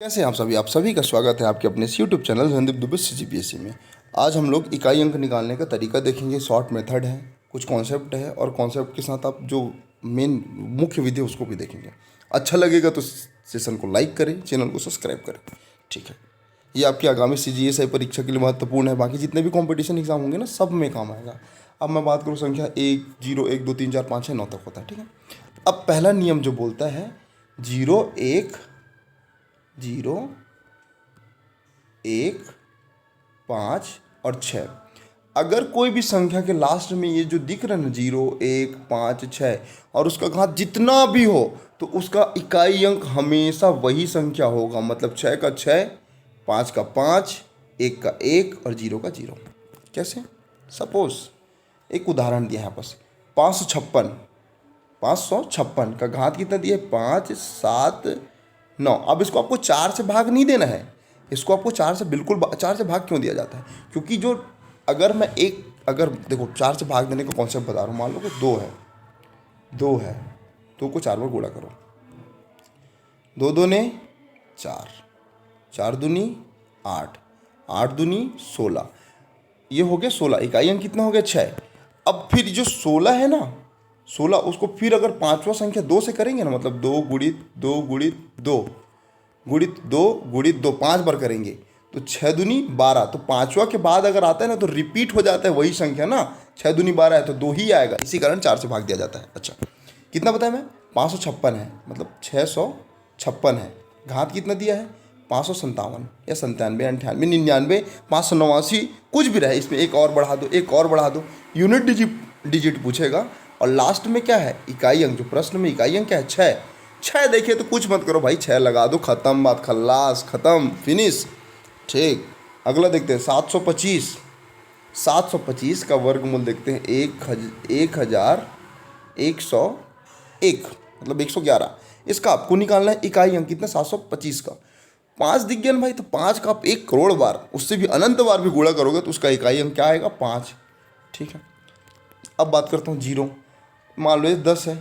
कैसे हैं आप सभी का स्वागत है आपके अपने इस YouTube channel Randeep Dubey CGPSC में। आज हम लोग इकाई अंक निकालने का तरीका देखेंगे। शॉर्ट मेथड है, कुछ कॉन्सेप्ट है और कॉन्सेप्ट के साथ आप जो मेन मुख्य विधि है उसको भी देखेंगे। अच्छा लगेगा तो सेशन को लाइक करें, चैनल को सब्सक्राइब करें। ठीक है, ये आपकी आगामी CGSI परीक्षा के लिए महत्वपूर्ण है। बाकी जितने भी कॉम्पिटिशन एग्जाम होंगे ना, सब में काम आएगा। अब मैं बात करूँ संख्या 1, 0, 1, 2, 3, 4, 5, 6, 9 तक होता है। ठीक है, अब पहला नियम जो बोलता है 0, 1, 0, 1, 5 और 6। अगर कोई भी संख्या के लास्ट में ये जो दिख रहा है ना 0, 1, 5, 6 और उसका घात जितना भी हो तो उसका इकाई अंक हमेशा वही संख्या होगा। मतलब 6 का 6, 5 का 5, 1 का 1 और 0 का 0। कैसे? सपोज एक उदाहरण दिया है यहाँ पर 556। 556 का घात कितना दिया है? 5, 7, 9। अब इसको आपको 4 से भाग नहीं देना है। इसको आपको 4 से बिल्कुल 4 से भाग क्यों दिया जाता है? क्योंकि जो अगर देखो 4 से भाग देने का कॉन्सेप्ट बता रहा हूँ। मान लो कि 2 है, 2 को 4 बार गुणा करो। 2 दूने 4, 4 दूनी 8, 8 दूनी 16। ये हो गया 16। इकाई अंक कितना हो गया? 6। अब फिर जो 16 है ना, 16 उसको फिर अगर पांचवा संख्या 2 से करेंगे ना, मतलब 2 गुणित 2 गुणित 2 गुणित 2 गुणित 2 5 बार करेंगे तो 6 दूनी 12। तो पांचवा के बाद अगर आता है ना तो रिपीट हो जाता है वही संख्या ना। 6 दूनी 12 है तो 2 ही आएगा, इसी कारण 4 से भाग दिया जाता है। अच्छा, कितना बताया मैं? 556 है, मतलब 656 है। घात कितना दिया है? 557 या 97, 98, 99, 589, कुछ भी रहे। इसमें एक और बढ़ा दो, एक और बढ़ा दो। यूनिट डिजिट पूछेगा और लास्ट में क्या है? इकाई अंक। जो प्रश्न में इकाई अंक क्या है? 6। 6 देखिए तो कुछ मत करो भाई, 6 लगा दो, खत्म बात, खल्लास, खत्म, फिनिश। ठीक, अगला देखते हैं 725। 725 का वर्गमूल देखते हैं 1101, मतलब 111। इसका आपको निकालना है इकाई अंक कितना? 725 का 5 दिख गया ना भाई, तो 5 का आप 1 करोड़ बार, उससे भी अनंत बार भी गुणा करोगे तो उसका इकाई अंक क्या आएगा? 5। ठीक है, अब बात करता हूँ 0। मान लो ये 10 है,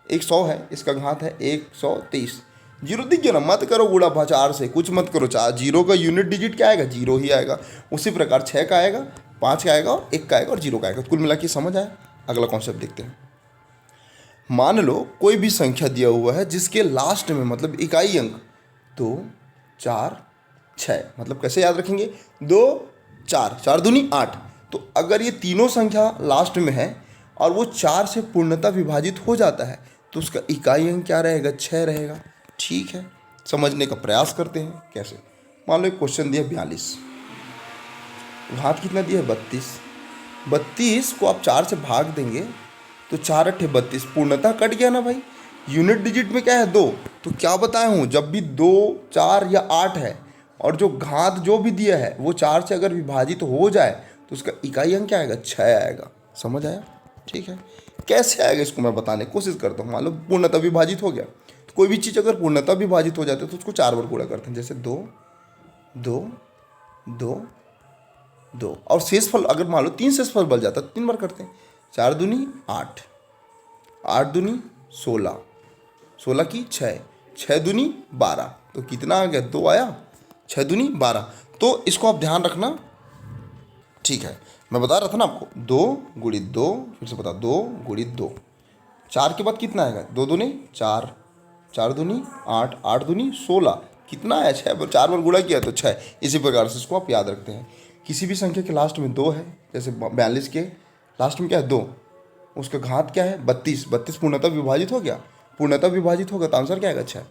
एक 100 है, इसका घात है 130। 0 दिख गया ना, मत करो गुणा 4 से, कुछ मत करो। 0 का यूनिट डिजिट क्या आएगा? 0 ही आएगा। उसी प्रकार 6 का आएगा, 5 का आएगा और 1 का आएगा और 0 का आएगा। कुल मिला के समझ आया? अगला कॉन्सेप्ट देखते हैं। मान लो कोई भी संख्या दिया हुआ है जिसके लास्ट में मतलब इकाई अंक 2, 4, 6। मतलब कैसे याद रखेंगे? 2, 4, 4 दूनी 8। तो अगर ये तीनों संख्या लास्ट में है और वो 4 से पूर्णतः विभाजित हो जाता है तो उसका इकाई अंक क्या रहेगा? 6 रहेगा। ठीक है, समझने का प्रयास करते हैं। कैसे? मान लो एक क्वेश्चन दिया 42, घात कितना दिया है? 32। 32 को आप 4 से भाग देंगे तो 4 अट्ठे 32, पूर्णतः कट गया ना भाई। यूनिट डिजिट में क्या है? 2। तो क्या बताया हूँ, जब भी 2, 4 या 8 है और जो घात जो भी दिया है वो 4 से अगर विभाजित हो जाए तो उसका इकाई अंक क्या आएगा? 6 आएगा। समझ आया? ठीक है, कैसे आएगा इसको मैं बताने की कोशिश करता हूँ। मान लो पूर्णतः विभाजित हो गया, तो कोई भी चीज़ अगर पूर्णतः विभाजित हो जाती है तो उसको 4 बार गुणा करते हैं। जैसे 2, 2, 2, 2 और शेषफल अगर मान लो 3 शेषफल बच जाता तो 3 बार करते हैं। 4 दूनी 8, 8 दूनी 16, 16 की 6, 6 दूनी 12। तो कितना आ गया? 2 आया। 6 दूनी 12। तो इसको आप ध्यान रखना। ठीक है, मैं बता रहा था ना आपको, 2 गुणित 2, फिर से बता, 2 गुणित 2, 4 के बाद कितना आएगा? 2 दूनी 4, 4 दूनी 8, 8 दूनी 16। कितना आया? 6 बार, 4 बार गुणा किया तो 6। इसी प्रकार से इसको आप याद रखते हैं। किसी भी संख्या के लास्ट में 2 है, जैसे 42 के लास्ट में क्या है? 2। उसका घात क्या है? 32। 32 पूर्णतः विभाजित हो गया, पूर्णतः विभाजित होगा तो आंसर क्या आएगा? 6।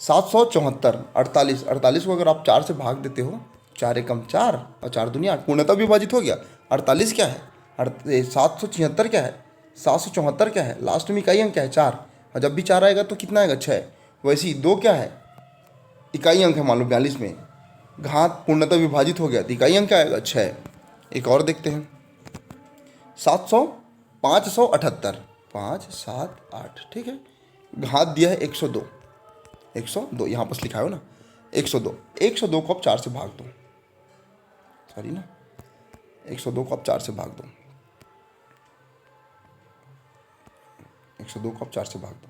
774, 48, 48 को अगर आप 4 से भाग देते हो, 4 एकम 4 और 4 दूनी 8, पूर्णतः विभाजित हो गया। 48 क्या है? 776 क्या है? 774 क्या है? लास्ट में इकाई अंक क्या है? 4। और जब भी 4 आएगा तो कितना आएगा? 6। वैसे ही 2 क्या है? इकाई अंक है। मान लो 42 में घात पूर्णतः विभाजित हो गया तो इकाई अंक क्या आएगा? 6। एक और देखते हैं 578, 5, 7, 8। ठीक है, घात दिया है 102, 102 यहाँ पर लिखा है ना, 102। 102 को आप 4 से भाग दो, सॉरी ना, 102 को आप 4 से भाग दो, 102 को आप 4 से भाग दो।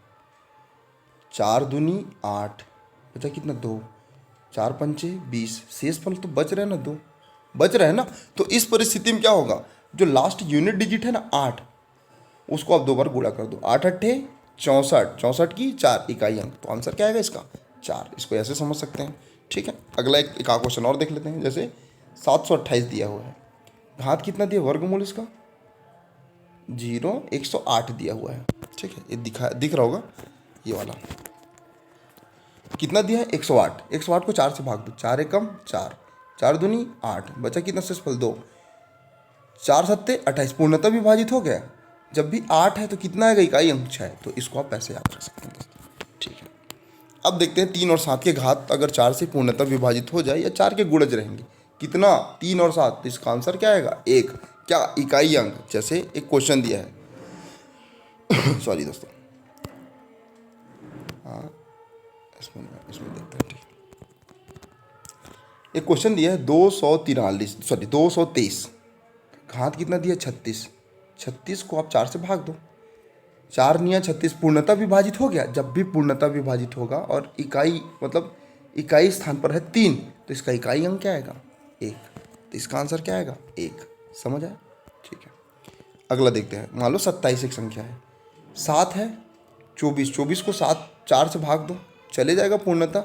4 दूनी 8, बचा कितना? 2। 4 पंचे 20, शेषफल तो बच रहे हैं ना 2, बच रहे हैं ना। तो इस परिस्थिति में क्या होगा, जो लास्ट यूनिट डिजिट है ना 8, उसको आप 2 बार गुणा कर दो। 8 अट्ठे 64, 64 की 4 इकाई अंक, तो आंसर क्या आएगा इसका 4। इसको ऐसे समझ सकते हैं। ठीक है, अगला एक आध क्वेश्चन और देख लेते हैं। जैसे 728 दिया हुआ है, घात कितना दिया, वर्गमूल इसका 0 108 दिया हुआ है। ठीक है, ये दिख रहा होगा, ये वाला कितना दिया है 108। 108 को 4 से भाग दो, 4 एकम 4, 4 दूनी 8, बचा कितना शेषफल 2, 4 सत्ते 28, पूर्णतः विभाजित हो गया। जब भी 8 है तो कितना आएगा, इकाई अंक 6 है। तो इसको आप ऐसे याद रख सकते हैं दोस्तों। ठीक है, अब देखते हैं 3 और 7 के घात अगर 4 से पूर्णतः विभाजित हो जाए या 4 के गुणज रहेंगे, कितना 3 और 7, तो इसका आंसर क्या आएगा 1। क्या इकाई अंक, जैसे एक क्वेश्चन दिया है सॉरी दोस्तों, हाँ इसमें देखते हैं। ठीक, एक क्वेश्चन दिया है 223, घात कितना दिया 36, 36 को आप 4 से भाग दो, 4 निया 36, पूर्णतः विभाजित हो गया। जब भी पूर्णतः विभाजित होगा और इकाई मतलब इकाई स्थान पर है 3, तो इसका इकाई अंक क्या आएगा 1। तो इसका आंसर क्या आएगा 1। समझ आया। ठीक है, अगला देखते हैं। मान लो 27 एक संख्या है, 7 है 24, 24 को 4 से भाग दो, चले जाएगा पूर्णतः,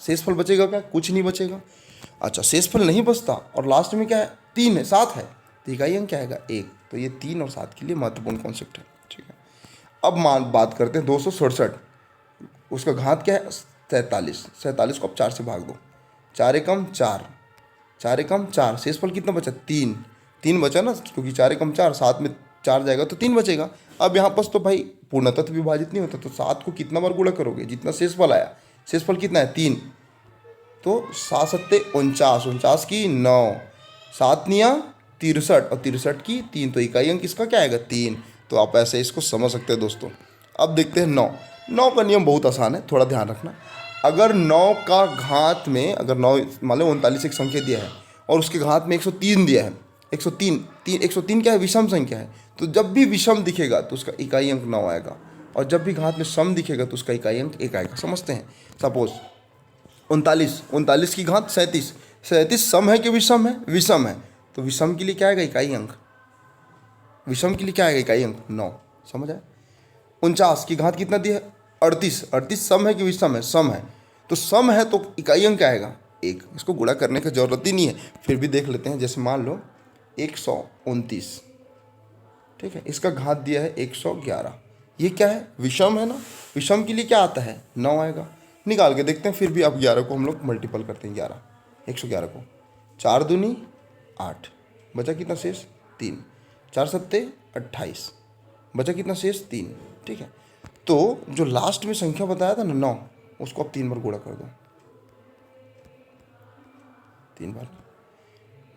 शेषफल बचेगा क्या, कुछ नहीं बचेगा। अच्छा, शेषफल नहीं बचता और लास्ट में क्या है 3 है, 7 है, तो इकाई अंक क्या आएगा 1। तो ये 3 और 7 के लिए महत्वपूर्ण कॉन्सेप्ट है। ठीक है, अब बात करते हैं 267, उसका घात क्या है 47, 47 को आप 4 से भाग दो, 4 एकम 4, 4 एकम 4, शेषफल कितना बचा 3, 3 बचा ना, क्योंकि 4 एकम 4, 7 में 4 जाएगा तो 3 बचेगा। अब यहाँ पर तो भाई पूर्णतः तो विभाजित नहीं होता, तो 7 को कितना बार गुणा करोगे, जितना शेषफल आया, शेषफल कितना है 3, तो 7 सत्ते 49, 49 की 9, 7 निया 63 और 63 की 3, तो इकाई अंक इसका क्या आएगा 3। तो आप ऐसे इसको समझ सकते हैं दोस्तों। अब देखते हैं 9 का नियम बहुत आसान है, थोड़ा ध्यान रखना। अगर 9 का घात में, अगर 9 मान लो 39 एक संख्या दिया है और उसके घात में 103 दिया है, 103 क्या है, विषम संख्या है, तो जब भी विषम दिखेगा तो उसका इकाई अंक 9 आएगा, और जब भी घात में सम दिखेगा तो उसका इकाई अंक 1 आएगा। समझते हैं। सपोज 39 की घात 37, 37 सम है कि विषम है, विषम है, तो विषम के लिए क्या आएगा इकाई अंक, विषम के लिए क्या आएगा इकाई अंक 9। समझ आए। 49 की घात कितना दिया है 38, 38 सम है कि विषम है, सम है, तो सम है तो इकाई अंक क्या आएगा 1। इसको गुणा करने की जरूरत ही नहीं है, फिर भी देख लेते हैं। जैसे मान लो 129, ठीक है, इसका घात दिया है 111, ये क्या है विषम है ना, विषम के लिए क्या आता है 9 आएगा। निकाल के देखते हैं, फिर भी अब 11 को हम लोग मल्टीपल करते हैं, 111 को 4 दूनी 8, बचा कितना शेष 3, 4 सत्ते 28, बचा कितना शेष 3। ठीक है, तो जो लास्ट में संख्या बताया था ना 9, उसको आप 3 बार गुणा कर दो, 3 बार,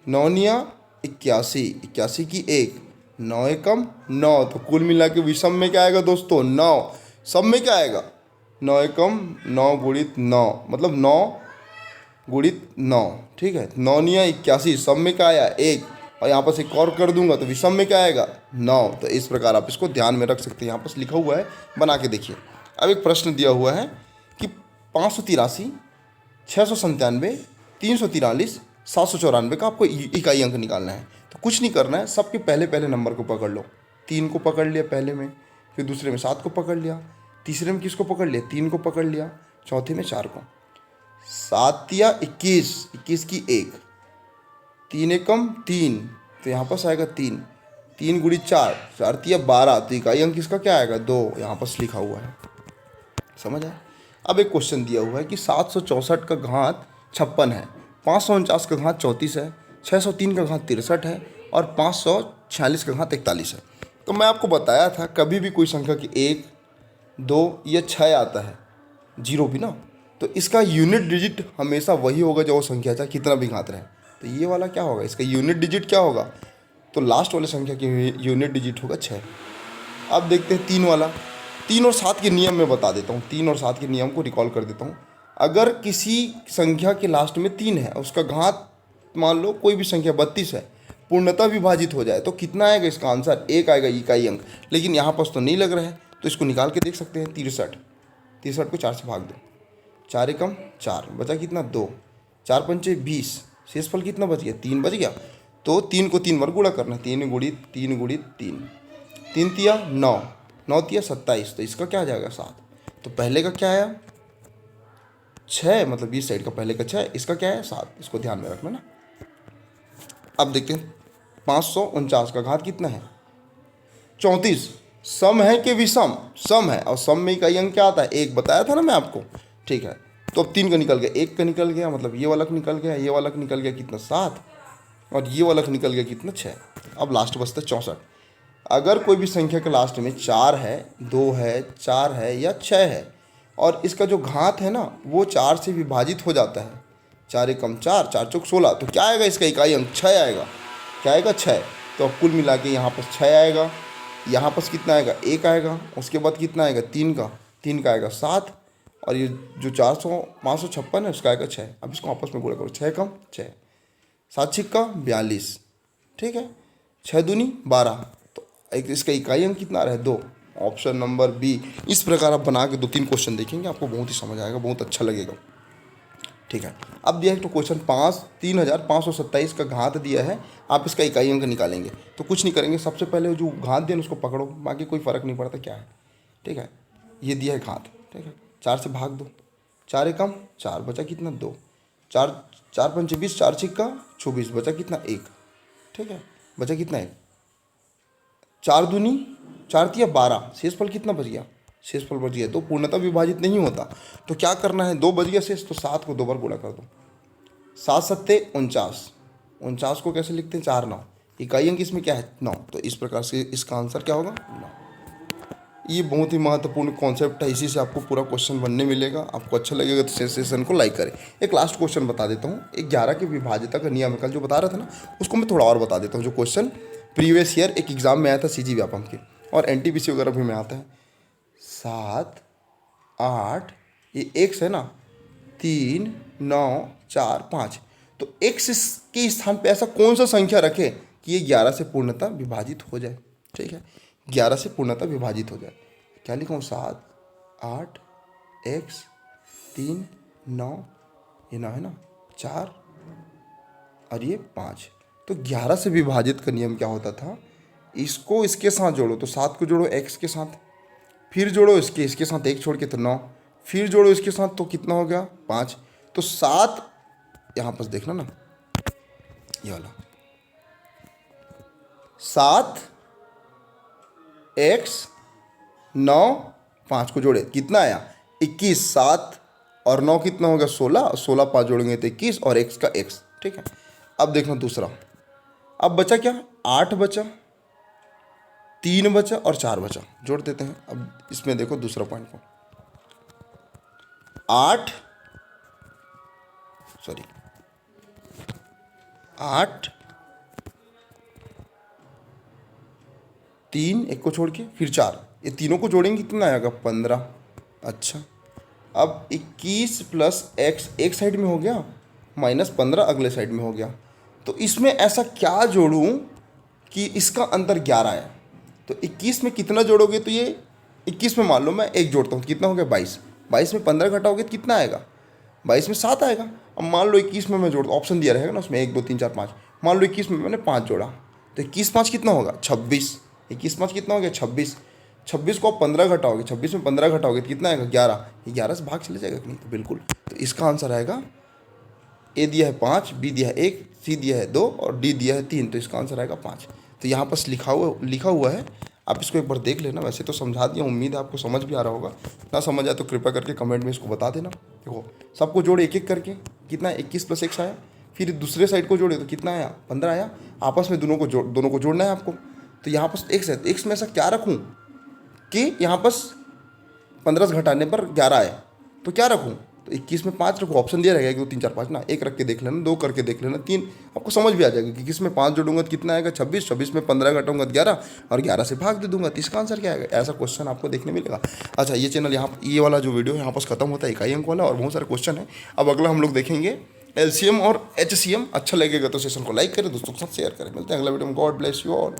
9 निया 81, 81 की 1, 9 एकम 9, तो कुल मिला के विषम में क्या आएगा दोस्तों 9, सब में क्या आएगा 9 एकम 9 गुणित 9, मतलब 9 गुणित 9। ठीक है, 9 निया 81, सब में क्या आया 1, और यहाँ पर एक और कर दूंगा तो विषम में क्या आएगा 9। तो इस प्रकार आप इसको ध्यान में रख सकते हैं। यहाँ पर लिखा हुआ है, बना के देखिए। अब एक प्रश्न दिया हुआ है कि 583, 697, 343, 794 का आपको इकाई अंक निकालना है। तो कुछ नहीं करना है, सबके पहले पहले नंबर को पकड़ लो। 3 को पकड़ लिया पहले में, फिर दूसरे में 7 को पकड़ लिया, तीसरे में किसको पकड़ लिया 3 को पकड़ लिया, चौथे में 4 को। 7 या 21, 21 की 1, 3 एकम 3, तो यहाँ पर आएगा 3, 3 गुणित 4, 4 तिया 12, तो इकाई अंक इसका क्या आएगा 2, यहाँ पर लिखा हुआ है। समझ आए। अब एक क्वेश्चन दिया हुआ है कि 764 का घात 56 है, 549 का घात 34 है, 603 का घात 63 है और 546 का घात 41 है। तो मैं आपको बताया था कभी भी कोई संख्या की 1, 2 या 6 आता है, 0 भी ना, तो इसका यूनिट डिजिट हमेशा वही होगा जो वो संख्या चाहे कितना भी घात रहे। तो ये वाला क्या होगा, इसका यूनिट डिजिट क्या होगा, तो लास्ट वाले संख्या की यूनिट डिजिट होगा 6। अब देखते हैं 3 वाला। 3 और 7 के नियम में बता देता हूँ, 3 और 7 के नियम को रिकॉल कर देता हूँ। अगर किसी संख्या के लास्ट में 3 है, उसका घात मान लो कोई भी संख्या 32 है, पूर्णतः विभाजित हो जाए तो कितना आएगा इसका आंसर 1 आएगा इकाई अंक। लेकिन यहाँ पर तो नहीं लग रहा है, तो इसको निकाल के देख सकते हैं। 63 को 4 से भाग दो, 4 एकम 4, बचा कितना 2, 4 पंचे 20, शेषफल कितना बच गया, 3 बच गया। तो 3 को 3 बार गुणा करना, 3 गुणित 3 गुणित 3, 3 तिया 9, 9 तिया 27, तो इसका क्या आ जाएगा 7। तो पहले का क्या आया 6, मतलब इस साइड का पहले का 6, इसका क्या है 7, इसको ध्यान में रखना ना। अब देखते हैं 549 का घात कितना है 34। सम है कि विषम, सम है, और सम में इकाई अंक क्या आता है 1, बताया था ना मैं आपको। ठीक है, तो अब 3 का निकल गया, 1 का निकल गया, मतलब ये वाला निकल गया, ये वाला निकल गया कितना 7, और ये वाला निकल गया कितना 6। अब लास्ट बचता है 64। अगर कोई भी संख्या के लास्ट में 4 है, 2 है, 4 है या 6 है, और इसका जो घात है ना वो 4 से विभाजित हो जाता है, 4 एकम 4, 4 चौक 16, तो क्या आएगा इसका इकाई अंक 6 आएगा। क्या आएगा 6। तो अब कुल मिला के यहाँ पर 6 आएगा, यहाँ पर कितना आएगा 1 आएगा, उसके बाद कितना आएगा 3 का आएगा 7, और ये जो 556 है उसका आएगा 6। अब इसको आपस में गुणा करो, 6 कम 6, 7 छिक्का 42, ठीक है, 6 दूनी 12, तो एक इसका इकाई अंक कितना आ रहा है 2। Option number B. इस प्रकार आप बना के 2-3 क्वेश्चन देखेंगे, आपको बहुत ही समझ आएगा, बहुत अच्छा लगेगा। ठीक है, अब दिया है तो क्वेश्चन 3527 का घात दिया है, आप इसका इकाई अंक निकालेंगे। तो कुछ नहीं करेंगे, सबसे पहले जो घात दिया उसको पकड़ो, बाकी कोई फ़र्क नहीं पड़ता क्या है। ठीक है, ये दिया है घात, ठीक है, 4 से भाग दो, 4 एकम 4, बचा कितना 2, 4 पंचे 20, 4 छिक्का 24, बचा कितना 1, ठीक है, बचा कितना 1, 4 दूनी 4 तिया 12, शेषफल कितना बच गया, शेषफल बच गया। तो पूर्णतः विभाजित नहीं होता, तो क्या करना है 2 बच गया शेष, तो 7 को 2 बार गुणा कर दो, 7 सत्ते 49, 49 को कैसे लिखते हैं 4 9, इकाई अंक इसमें क्या है 9, तो इस प्रकार से इसका आंसर क्या होगा 9। ये बहुत ही महत्वपूर्ण कॉन्सेप्ट है, इसी से आपको पूरा क्वेश्चन बनने मिलेगा। आपको अच्छा लगेगा तो सेशन को लाइक करें। एक लास्ट क्वेश्चन बता देता हूँ, 11 के विभाज्यता का नियम कल जो बता रहा था ना, उसको मैं थोड़ा और बता देता हूँ। जो क्वेश्चन प्रीवियस ईयर एक एग्जाम में आया था सीजी व्यापम के, और एनटीपीसी वगैरह भी में आता है, 7 8, ये एक्स है ना, 3 9 4 5, तो एक्स के स्थान पे ऐसा कौन सा संख्या रखे कि ये 11 से पूर्णतः विभाजित हो जाए। ठीक है, 11 से पूर्णतः विभाजित हो जाए। क्या लिखा हूँ 7 8 एक्स 3 9, ये 9 है ना 4, और ये 5। तो 11 से विभाजित का नियम क्या होता था, इसको इसके साथ जोड़ो तो 7 को जोड़ो एक्स के साथ, फिर जोड़ो इसके साथ 1 छोड़ के तो 9, फिर जोड़ो इसके साथ तो कितना हो गया 5। तो 7 यहाँ पर देखना ना, ये वाला 7 एक्स 9 5 को जोड़े कितना आया 21, 7 और 9 कितना हो गया 16, 16 5 जोड़ेंगे तो 21, और एक्स का एक्स। ठीक है, अब देखना दूसरा, अब बचा क्या 8 बचा, 3 बचा और 4 बचा, जोड़ देते हैं। अब इसमें देखो दूसरा पॉइंट को, 8 3, एक को छोड़ के फिर 4, ये तीनों को जोड़ेंगे कितना आएगा 15। अच्छा, अब 21 प्लस एक्स एक साइड में हो गया, -15 अगले साइड में हो गया। तो इसमें ऐसा क्या जोड़ूं कि इसका अंतर 11 है। तो 21 में कितना जोड़ोगे, तो ये 21 में मान लो मैं 1 जोड़ता हूँ, कितना हो गया 22, 22 में 15 घटाओगे तो कितना आएगा 22 में 7 आएगा। अब मान लो 21 में मैं जोड़ता, ऑप्शन दिया रहेगा ना उसमें 1 2 3 4 5, मान लो 21 में मैंने 5 जोड़ा, तो 21 5 कितना होगा 26, 21 5 कितना हो गया 26, 26 को आप 15 घटाओगे, 26 में 15 घटाओगे तो कितना आएगा 11, ये 11 से भाग चले जाएगा कि नहीं, तो बिल्कुल। तो इसका आंसर आएगा, ए दिया है 5, बी दिया है 1, सी दिया है 2 और डी दिया है 3, तो इसका आंसर आएगा 5। तो यहाँ पर लिखा हुआ है, आप इसको एक बार देख लेना। वैसे तो समझा दिया, उम्मीद है आपको समझ भी आ रहा होगा, ना समझ आए तो कृपया करके कमेंट में इसको बता देना। देखो सबको जोड़े एक एक करके, कितना 21 प्लस एक्स आया, फिर दूसरे साइड को जोड़े तो कितना आया 15 आया, आपस में दोनों को जोड़ना है आपको। तो यहाँ पर एक्स है, तो एक्स में ऐसा क्या रखूँ कि यहाँ पर 15 से घटाने पर 11 आए, तो क्या रखूँ, तो 21 में 5 रखो, ऑप्शन दिया रहेगा 1 2 3 4 5 ना, 1 रख के देख लेना, 2 करके देख लेना, 3, आपको समझ भी आ जाएगा कि किस में 5 जोड़ूंगा तो कितना आएगा 26, 26 में 15 घटाऊंगा तो 11, और 11 से भाग दे दूंगा, तो इसका आंसर क्या आएगा। ऐसा क्वेश्चन आपको देखने मिलेगा। अच्छा, ये चैनल यहाँ, ये वाला जो वीडियो है यहाँ पर खत्म होता है, इकाई अंक वाला, और बहुत सारे क्वेश्चन है। अब अगला हम लोग देखेंगे LCM और HCM। अच्छा लगेगा तो सेशन को लाइक करें, दोस्तों के साथ शेयर करें। मिलते हैं अगला वीडियो में, गॉड ब्लेस यू ऑल।